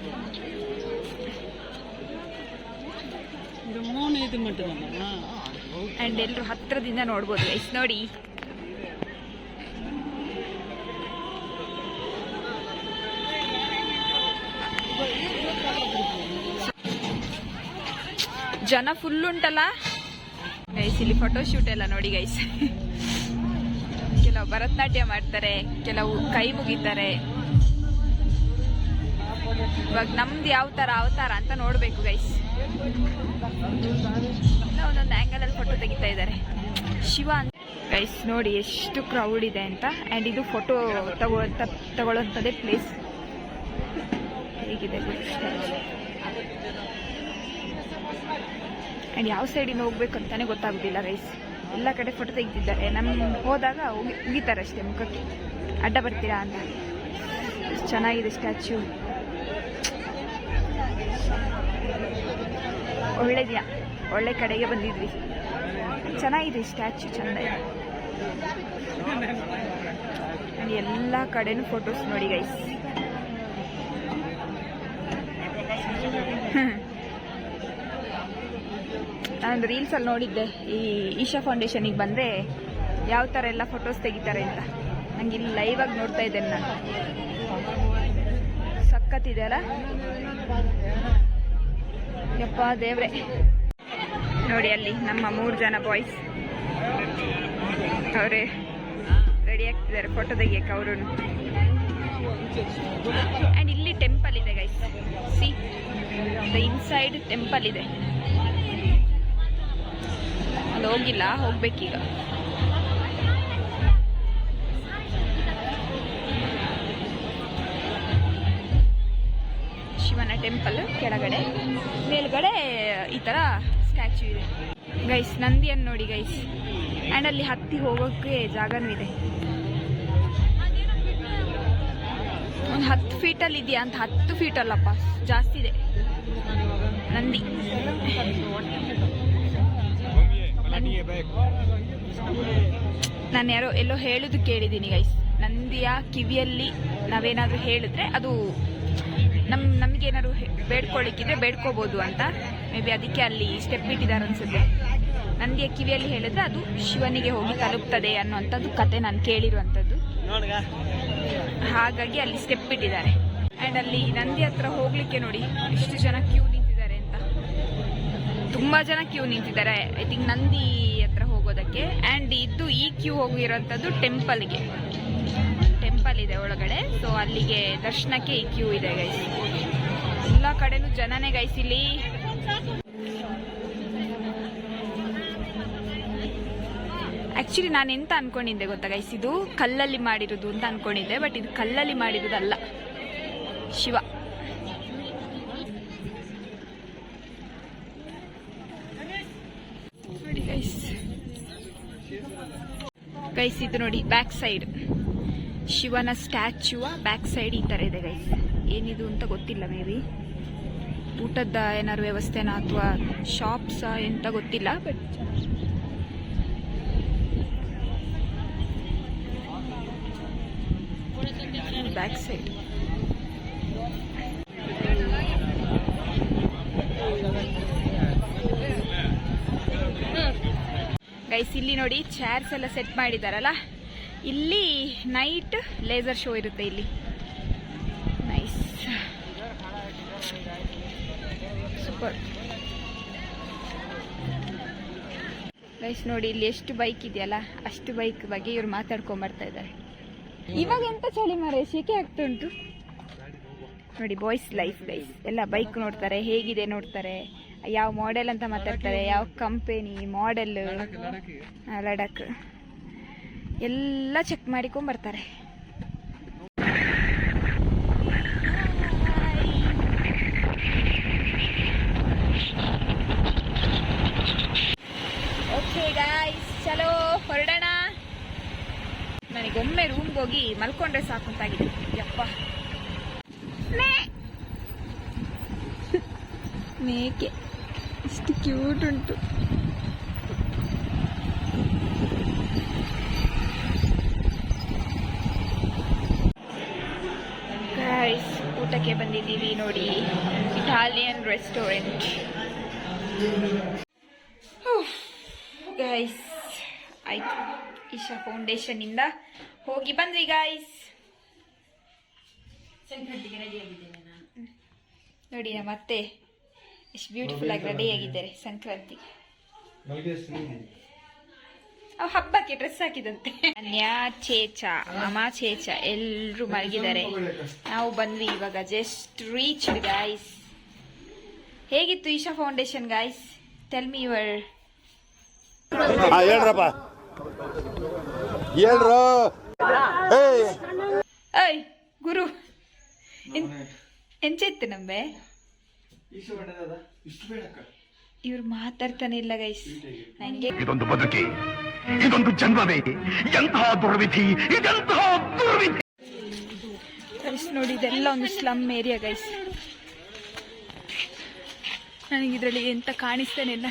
ಆ್ಯಂಡ್ ಎಲ್ಲರೂ ಹತ್ತಿರದಿಂದ ನೋಡ್ಬೋದು ಗೈಸ್. ನೋಡಿ ಜನ ಫುಲ್ ಉಂಟಲ್ಲ ಗೈಸ್. ಇಲ್ಲಿ ಫೋಟೋಶೂಟ್ ಎಲ್ಲ ನೋಡಿ ಗೈಸ್. ಕೆಲವು ಭರತನಾಟ್ಯ ಮಾಡ್ತಾರೆ, ಕೆಲವು ಕೈ ಮುಗಿತಾರೆ. ಇವಾಗ ನಮ್ದು ಯಾವ ಥರ ಅವತಾರ ಅಂತ ನೋಡಬೇಕು ಗೈಸ್. ಒಂದೊಂದು ಆ್ಯಂಗಲಲ್ಲಿ ಫೋಟೋ ತೆಗಿತಾ ಇದ್ದಾರೆ. ಶಿವ ಅಂತ ಗೈಸ್ ನೋಡಿ ಎಷ್ಟು ಕ್ರೌಡ್ ಇದೆ ಅಂತ. ಆ್ಯಂಡ್ ಇದು ಫೋಟೋ ತಗೊಳ್ಳೋಂಥದ್ದೇ ಪ್ಲೇಸ್. ಹೇಗಿದೆ ಆ್ಯಂಡ್ ಯಾವ ಸೈಡಿಂದ ಹೋಗ್ಬೇಕು ಅಂತಾನೆ ಗೊತ್ತಾಗೋದಿಲ್ಲ ಗೈಸ್. ಎಲ್ಲ ಕಡೆ ಫೋಟೋ ತೆಗಿತಿದ್ದಾರೆ. ನಮ್ಮ ಹೋದಾಗ ಉಗಿತಾರೆ ಅಷ್ಟೇ ಮುಖಕ್ಕೆ, ಅಡ್ಡ ಬರ್ತೀರಾ ಅಂತ. ಚೆನ್ನಾಗಿದೆ ಸ್ಟ್ಯಾಚ್ಯೂ. ಒಳ್ಳೆದಿಯಾ, ಒಳ್ಳೆ ಕಡೆಗೆ ಬಂದಿದ್ವಿ. ಚೆನ್ನಾಗಿದೆ ಸ್ಟ್ಯಾಚ್ಯೂ, ಚೆಂದ ಇದೆ. ಎಲ್ಲ ಕಡೆನೂ ಫೋಟೋಸ್ ನೋಡಿ ಗೈಸ್. ನಾನು ರೀಲ್ಸಲ್ಲಿ ನೋಡಿದ್ದೆ ಈ ಈಶಾ ಫೌಂಡೇಶನಿಗೆ ಬಂದರೆ ಯಾವ ಥರ ಎಲ್ಲ ಫೋಟೋಸ್ ತೆಗಿತಾರೆ ಅಂತ. ನಂಗೆ ಇಲ್ಲಿ ಲೈವ್ ಆಗಿ ನೋಡ್ತಾ ಇದ್ದೇನೆ ನಾನು. ಸಖತ್ತಿದೆ ಅಲ್ಲ ಯಪ್ಪ ದೇವ್ರೆ. ನೋಡಿ ಅಲ್ಲಿ ನಮ್ಮ 3 ಜನ ಬಾಯ್ಸ್ ಅವರೇ ರೆಡಿ ಆಗ್ತಿದ್ದಾರೆ ಫೋಟೋ ತೆಗಿಯಕ್ಕೆ ಅವರು. ಆ್ಯಂಡ್ ಇಲ್ಲಿ ಟೆಂಪಲ್ ಇದೆ guys, C the inside temple ಇದೆ. ಅಲ್ಲಿ ಹೋಗಿಲ್ಲ, ಹೋಗ್ಬೇಕೀಗ. ಶಿವನ ಟೆಂಪಲ್ ಕೆಳಗಡೆ, ಮೇಲ್ಗಡೆ ಈ ಥರ ಸ್ಟ್ಯಾಚ್ಯೂ ಇದೆ ಗೈಸ್. ನಂದಿಯನ್ನು ನೋಡಿ ಗೈಸ್. ಆ್ಯಂಡ್ ಅಲ್ಲಿ ಹತ್ತಿ ಹೋಗೋಕ್ಕೆ ಜಾಗನೂ ಇದೆ. ಒಂದು 10 ಫೀಟಲ್ಲಿ ಇದೆಯಾ ಅಂತ. 10 ಫೀಟ್ ಅಲ್ಲಪ್ಪ, ಜಾಸ್ತಿ ಇದೆ ನಂದಿ. ನಾನು ಎಲ್ಲೋ ಹೇಳೋದು ಕೇಳಿದ್ದೀನಿ ಗೈಸ್, ನಂದಿಯ ಕಿವಿಯಲ್ಲಿ ನಾವೇನಾದರೂ ಹೇಳಿದ್ರೆ ಅದು ನಮಗೇನಾದ್ರು ಬೇಡ್ಕೊಳ್ಳಿಕ್ಕಿದ್ರೆ ಬೇಡ್ಕೋಬೋದು ಅಂತ. ಮೇ ಬಿ ಅದಕ್ಕೆ ಅಲ್ಲಿ ಸ್ಟೆಪ್ ಇಟ್ಟಿದ್ದಾರೆ ಅನ್ಸುತ್ತೆ. ನಂದಿಯ ಕಿವಿಯಲ್ಲಿ ಹೇಳಿದ್ರೆ ಅದು ಶಿವನಿಗೆ ಹೋಗಿ ತಲುಪ್ತದೆ ಅನ್ನುವಂಥದ್ದು ಕತೆ ನಾನು ಕೇಳಿರುವಂಥದ್ದು. ಹಾಗಾಗಿ ಅಲ್ಲಿ ಸ್ಟೆಪ್ ಇಟ್ಟಿದ್ದಾರೆ. ಆ್ಯಂಡ್ ಅಲ್ಲಿ ನಂದಿ ಹತ್ರ ಹೋಗ್ಲಿಕ್ಕೆ ನೋಡಿ ಎಷ್ಟು ಜನ ಕ್ಯೂ ನಿಂತಿದ್ದಾರೆ ಅಂತ. ತುಂಬ ಜನ ಕ್ಯೂ ನಿಂತಿದ್ದಾರೆ ಐ ಥಿಂಕ್ ನಂದಿ ಹತ್ರ ಹೋಗೋದಕ್ಕೆ. ಆ್ಯಂಡ್ ಈ ಕ್ಯೂ ಹೋಗಿರೋಂಥದ್ದು ಟೆಂಪಲ್ಗೆ. ಟೆಂಪಲ್ ಇದೆ ಒಳಗಡೆ, ಸೊ ಅಲ್ಲಿಗೆ ದರ್ಶನಕ್ಕೆ ಈ ಕ್ಯೂ ಇದೆ ಗೈಸ್. ಎಲ್ಲ ಕಡೆನೂ ಜನನೇ ಗೈಸ್ ಇಲ್ಲಿ. ಆ್ಯಕ್ಚುಲಿ ನಾನು ಎಂತ ಅನ್ಕೊಂಡಿದ್ದೆ ಗೊತ್ತಾ ಗೈಸ್, ಇದು ಕಲ್ಲಲ್ಲಿ ಮಾಡಿರೋದು ಅಂತ ಅನ್ಕೊಂಡಿದ್ದೆ. ಬಟ್ ಇದು ಕಲ್ಲಲ್ಲಿ ಮಾಡಿರೋದಲ್ಲ, ಶಿವ. ನೋಡಿ ಗೈಸ್, ಗೈಸ್ ಇದು ನೋಡಿ ಬ್ಯಾಕ್ ಸೈಡ್ ಶಿವನ ಸ್ಟ್ಯಾಚ್ಯೂವ ಬ್ಯಾಕ್ ಸೈಡ್ ಈ ಥರ ಇದೆ ಗೈಸ್. ಏನಿದು ಅಂತ ಗೊತ್ತಿಲ್ಲ, ಮೇ ಬಿ ಊಟದ ಏನಾದ್ರು ವ್ಯವಸ್ಥೆನಾ ಅಥವಾ ಶಾಪ್ಸ ಎಂತ ಗೊತ್ತಿಲ್ಲ. ಬಟ್ ಬ್ಯಾಕ್ ಸೈಡ್ ಗೈಸ್ ಇಲ್ಲಿ ನೋಡಿ ಚೇರ್ಸ್ ಎಲ್ಲ ಸೆಟ್ ಮಾಡಿದಾರಲ್ಲ. ಇಲ್ಲಿ ನೈಟ್ ಲೇಸರ್ ಶೋ ಇರುತ್ತೆ ಇಲ್ಲಿ. Nice, super guys. ನೋಡಿ ಇಲ್ಲಿ ಎಷ್ಟು ಬೈಕ್ ಇದೆಯಲ್ಲ, ಅಷ್ಟು ಬೈಕ್ ಬಗ್ಗೆ ಇವ್ರು ಮಾತಾಡ್ಕೊಂಡ್ ಬರ್ತಾ ಇದ್ದಾರೆ. ಇವಾಗ ಎಂತ ಚಳಿ ಮಾರೆ, ಶೆಕೆ ಆಗ್ತಾ ಉಂಟು ನೋಡಿ. Boys life guys. ಎಲ್ಲ ಬೈಕ್ ನೋಡ್ತಾರೆ, ಹೇಗಿದೆ ನೋಡ್ತಾರೆ, ಯಾವ ಮಾಡೆಲ್ ಅಂತ ಮಾತಾಡ್ತಾರೆ, ಯಾವ ಕಂಪೆನಿ ಮಾಡೆಲ್, ಲಡಾಖ್ ಎಲ್ಲ ಚೆಕ್ ಮಾಡಿಕೊಂಡ್ ಬರ್ತಾರೆ. ಓಕೆ ಗಾಯ್ಸ್, ಚಲೋ ಹೊರಡೋಣ. ನನಗೊಮ್ಮೆ ರೂಮ್ಗೆ ಹೋಗಿ ಮಲ್ಕೊಂಡ್ರೆ ಸಾಕು ಅಂತಾಗಿದೆ. ಯಪ್ಪ, ಮೇಕೆ ಎಷ್ಟು ಕ್ಯೂಟ್ ಉಂಟು. ಗೈಸ್ ಊಟಕ್ಕೆ ಬಂದಿದ್ದೀವಿ ನೋಡಿ, ಇಟಾಲಿಯನ್ ರೆಸ್ಟೋರೆಂಟ್. ಗೈಸ್ ಆಯ್ತು, ಈಶಾ ಫೌಂಡೇಶನ್ ಇಂದ ಹೋಗಿ ಬಂದ್ವಿ ಗೈಸ್. ನೋಡಿ ಮತ್ತೆ ಎಷ್ಟು ಬ್ಯೂಟಿಫುಲ್ ಆಗಿ ರೆಡಿ ಆಗಿದ್ದಾರೆ ಸಂಕ್ರಾಂತಿ. ಹಬ್ಬಕ್ಕೆ ಡ್ರೆಸ್ ಹಾಕಿದಂತೆ. ಅನ್ಯ ಚೇಚ, ಮಾಮ ಚೇಚ ಎಲ್ರು ಮಲಗಿದ್ದಾರೆ. ನಾವು ಬಂದ್ವಿ ಇವಾಗ, ಜಸ್ಟ್ ರೀಚ್ ಗೈಸ್. ಹೇಗಿತ್ತು Isha Foundation guys? Tell me your. ಹೇಳ್ರಪ್ಪ, ಹೇಳ್ರು. ಏಯ್ ಗುರು, ಎಂಚೆತ್ತು ನಂಬೆ ಇವ್ರು ಮಾತಾಡ್ತಾನೆ ಇಲ್ಲ ಗೈಸ್. ನಂಗೆ ಇದೊಂದು ಬದುಕಿ, ಇದೊಂದು ಜನ್ಮವೇ, ಎಂತಹ ದುರ್ವಿಧಿ, ಇದೆಂತಹ ದುರ್ವಿಧಿ. ಗೈಸ್ ನೋಡಿ, ಇದೆಲ್ಲ ಒಂದು ಸ್ಲಮ್ ಏರಿಯಾ ಗೈಸ್. ನನಗೆ ಇದರಲ್ಲಿ ಎಂತ ಕಾಣಿಸ್ತಾನೆ ಇಲ್ಲ.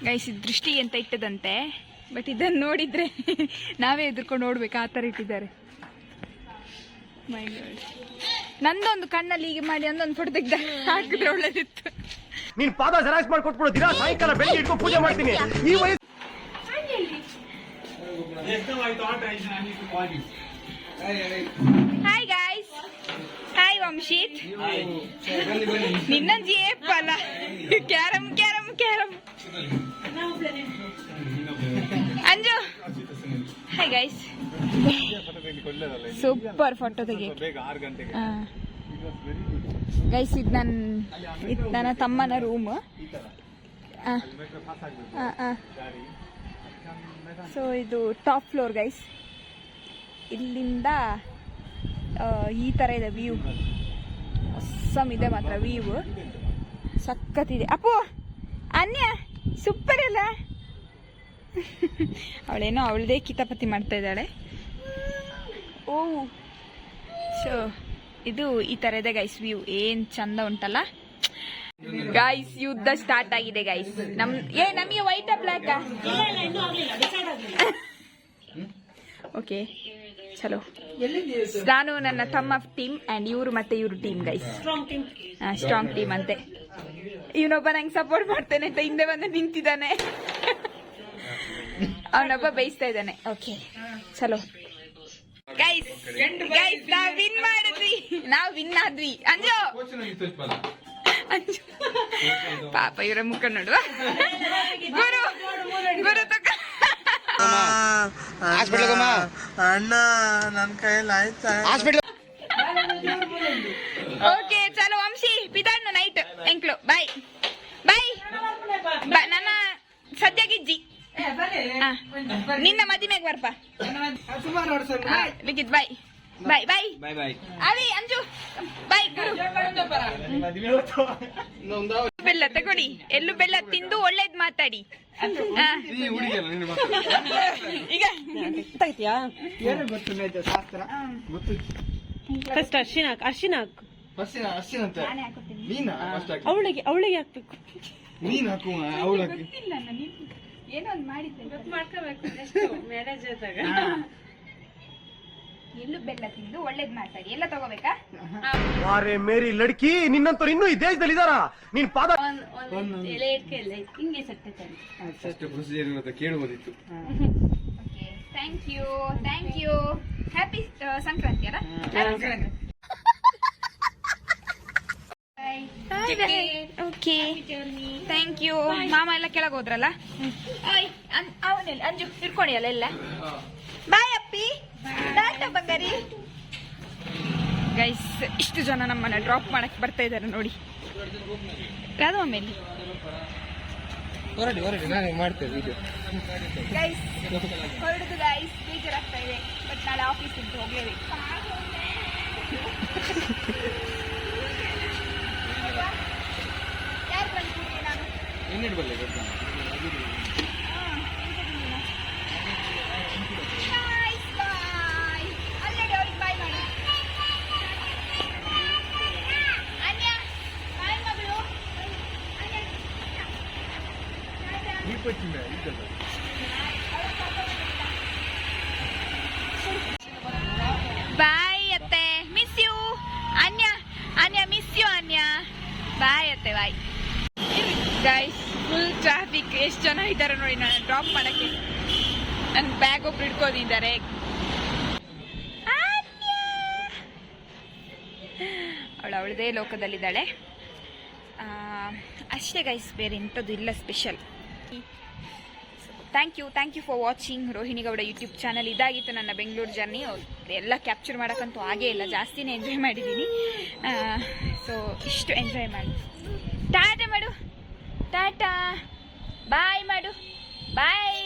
ಗೈಸ್ ಇದು ದೃಷ್ಟಿ ಅಂತ ಇಟ್ಟದಂತೆ, ಬಟ್ ಇದನ್ನು ನೋಡಿದ್ರೆ ನಾವೇ ಎದುರ್ಕೊಂಡು ನೋಡ್ಬೇಕು, ಆ ಥರ ಇಟ್ಟಿದ್ದಾರೆ. ನಂದೊಂದು ಕಣ್ಣಲ್ಲಿ ಹೀಗೆ ಮಾಡಿ ಅಂದೊಂದು ಫೋಟೋ ತೆಗ್ದ ಹಾಕಿದ್ರೆ ಒಳ್ಳೇದಿತ್ತು. ನೀನ್ ಪಾದ ಜೆರಾಕ್ಸ್ ಮಾಡ್ಕೊಟ್ಬಿಡು, ದಿನ ಸಾಯಂಕಾಲ ಬೆಳಿಗ್ಗೆ ಇಟ್ಕೊಂಡು ಪೂಜೆ ಮಾಡ್ತೀನಿ. ಈ ವಯಸ್ಸು ಹಾಯ್ ಗಾಯ್ಸ್, ಹಾಯ್ ವಂಶಿತ್. ನಿನ್ನ ಜೇಪ್ ಅಲ್ಲ, carrom carrom carrom. Anju hi guys. Super photo ತೆಗಿ ಗೈಸ್. ಇದು ನನ್ನ ತಮ್ಮನ ರೂಮ್. ಸೊ ಇದು ಟಾಪ್ ಫ್ಲೋರ್ ಗೈಸ್. ಇಲ್ಲಿಂದ ಈ ಥರ ಇದೆ ವ್ಯೂ. ಅಸ್ಸಾಂ ಇದೆ ಮಾತ್ರ ವ್ಯೂ, ಸಖತ್ತಿದೆ. ಅಪ್ಪು ಅನ್ಯ ಸೂಪರ್ ಅಲ್ಲ? ಅವಳೇನೋ ಅವಳದೇ ಕಿತಾಪತಿ ಮಾಡ್ತಾ ಇದ್ದಾಳೆ. ಓ ಸೊ ಇದು ಈ ಥರ ಇದೆ ಗೈಸ್ ವ್ಯೂ. ಏನು ಚಂದ ಉಂಟಲ್ಲ ಗೈಸ್. ಯುದ್ಧ ಸ್ಟಾರ್ಟ್ ಆಗಿದೆ ಗೈಸ್. ನಮಗೆ ವೈಟಾ ಬ್ಲ್ಯಾಕಾ? ಓಕೆ ಚಲೋ. ನಾನು ನನ್ನ ತಮ್ಮ ಟೀಮ್ ಆ್ಯಂಡ್ ಇವರು ಮತ್ತೆ ಇವರು ಟೀಮ್ ಗೈಸ್. ಸ್ಟ್ರಾಂಗ್ ಟೀಮ್ ಅಂತೆ. ಇವನೊಬ್ಬ ನಂಗೆ ಸಪೋರ್ಟ್ ಮಾಡ್ತೇನೆ ಅಂತ ಹಿಂದೆ ಬಂದು ನಿಂತಿದ್ದಾನೆ. ಅವನೊಬ್ಬ ಬೇಯಿಸ್ತಾ ಇದ್ದಾನೆ. ಓಕೆ ಚಲೋ ಗೈಸ್. ಗೈಸ್ ನಾವು ವಿನ್ ಮಾಡಿದ್ವಿ, ನಾವು ವಿನ್ ಆದ್ವಿ. ಅಂಜು ಅಂಜು ಪಾಪ ಇವರ ಮುಖ ನೋಡುವ. ಗುರು ಗುರು ತಕ ಅಣ್ಣ ನನ್ನ ಕೈಯಲ್ಲಿ ಆಯ್ತಾ? ಓಕೆ ಚಲೋ ವಂಶಿ ಪಿದಾಡ್ನು ನೈಟ್ ಎಂಕ್ಲು ಬಾಯ್ ಬಾಯ್. ನನ್ನ ಸದ್ಯಗಿಜ್ಜಿ ನಿನ್ನ ಮದಿಮೆಗೆ ಬರ್ಪ ಲಿಖಿತ್ ಬಾಯ್ ಬಾಯ್ ಬಾಯ್ ಬಾಯ್. ಅವಿ ಅಂಜು ಬಾಯ್. ಬೆಲ್ಲ ತಗೊಳ್ಳಿ, ಎಲ್ಲೂ ಬೆಲ್ಲ ತಿಂದು ಒಳ್ಳೇದ್ ಮಾತಾಡಿ. ಈಗ ಫಸ್ಟ್ ಅರ್ಶಿನ ಹಾಕು. ಅವಳಿಗೆ ಹಾಕ್ಬೇಕು. ನೀನ್ ಹಾಕು, ಅವಳು ಗೊತ್ತಿಲ್ಲ ನನಗೆ, ಏನೋ ಒಂದು ಮಾಡಿದ್ದೆ ಮಾಡ್ಕೋಬೇಕು. ಎಲ್ಲೂ ಬೆಲ್ಲ ತಿಂದು ಒಳ್ಳೇದ್ ಮಾತಾಡಿ. ಎಲ್ಲ ತಗೋಬೇಕಾ? ಅರೆ ಮೇರಿ ಲಡ್ಕಿ, ನಿನ್ನಂತವ್ರು ಇನ್ನೂ ಈ ದೇಶದಲ್ಲಿ ಇದಾರ? ನೀನ್ ಪಾದ ಎಲೆ ಇಟ್ಕೆಲ್ಲ ಹಿಂಗೆ ಸಟ್ಟೆ. ಕೇಳುವುದಿತ್ತು. Thank you thank you. Happy Sankranti ಅಲ್ಲ? Okay thank you. ಮಾಮ ಎಲ್ಲ ಕೆಳಗೆ ಹೋದ್ರಲ್ಲ? ಅವನೆಲ್ಲ ಅಂಜು ಇಟ್ಕೊಂಡಿ ಅಲ್ಲ ಎಲ್ಲ. ಬಾಯ್ ಅಪ್ಪಿ, ಟಾಟಾ ಬಂಗಾರಿ. ಗೈಸ್ ಇಷ್ಟು ಜನ ನಮ್ಮನ್ನ ಡ್ರಾಪ್ ಮಾಡಕ್ ಬರ್ತಾ ಇದ್ದಾರೆ ನೋಡಿ. ರಾಧವ ಮೇಲೆ ಹೊರಡಿ ನಾನೇ ಮಾಡ್ತೇವೆ ವಿಡಿಯೋ. ಗೈಸ್ ಹೊರಡುದು ಗೈಸ್, ಬೇಜಾರಾಗ್ತಾ ಇದೆ. ಬಟ್ ನಾಳೆ ಆಫೀಸ್ ಇದ್ದು ಹೋಗ್ಲೇಬೇಕು. ಯಾರು ಬಂದ್ಬಿಟ್ಟೆ ನಾನು ಇನ್ನಿಡ್ಬಲ್ಲೆ ಗೊತ್ತಾ? ಬಾಯ್ ಅತ್ತೆ, ಮಿಸ್ ಯು. ಅನ್ಯ ಮಿಸ್ ಯು ಅನ್ಯ. ಬಾಯ್ ಅತ್ತೆ ಬಾಯ್. Guys full traffic. ಎಷ್ಟು ಜನ ಇದ್ದಾರೆ ನೋಡಿ ನಾನು ಡ್ರಾಪ್ ಮಾಡಕ್ಕೆ. ನನ್ನ ಬ್ಯಾಗ್ ಒಬ್ರು ಇಟ್ಕೊಂಡಿದ್ದಾರೆ. ಅವಳದೇ ಲೋಕದಲ್ಲಿದ್ದಾಳೆ ಅಷ್ಟೇ ಗೈಸ್, ಬೇರೆ ಎಂಥದ್ದು ಇಲ್ಲ special. Thank you for watching Rohini Gowda YouTube channel. ಇದಾಗಿತ್ತು ನನ್ನ ಬೆಂಗಳೂರು ಜರ್ನಿ. ಎಲ್ಲ ಕ್ಯಾಪ್ಚರ್ ಮಾಡೋಕ್ಕಂತೂ ಆಗೇ ಇಲ್ಲ, ಜಾಸ್ತಿನೇ ಎಂಜಾಯ್ ಮಾಡಿದ್ದೀನಿ. ಸೊ ಇಷ್ಟು ಎಂಜಾಯ್ ಮಾಡಿ. ಟಾಟಾ ಮಾಡು, ಟಾಟಾ ಬಾಯ್ ಮಾಡು, ಬಾಯ್.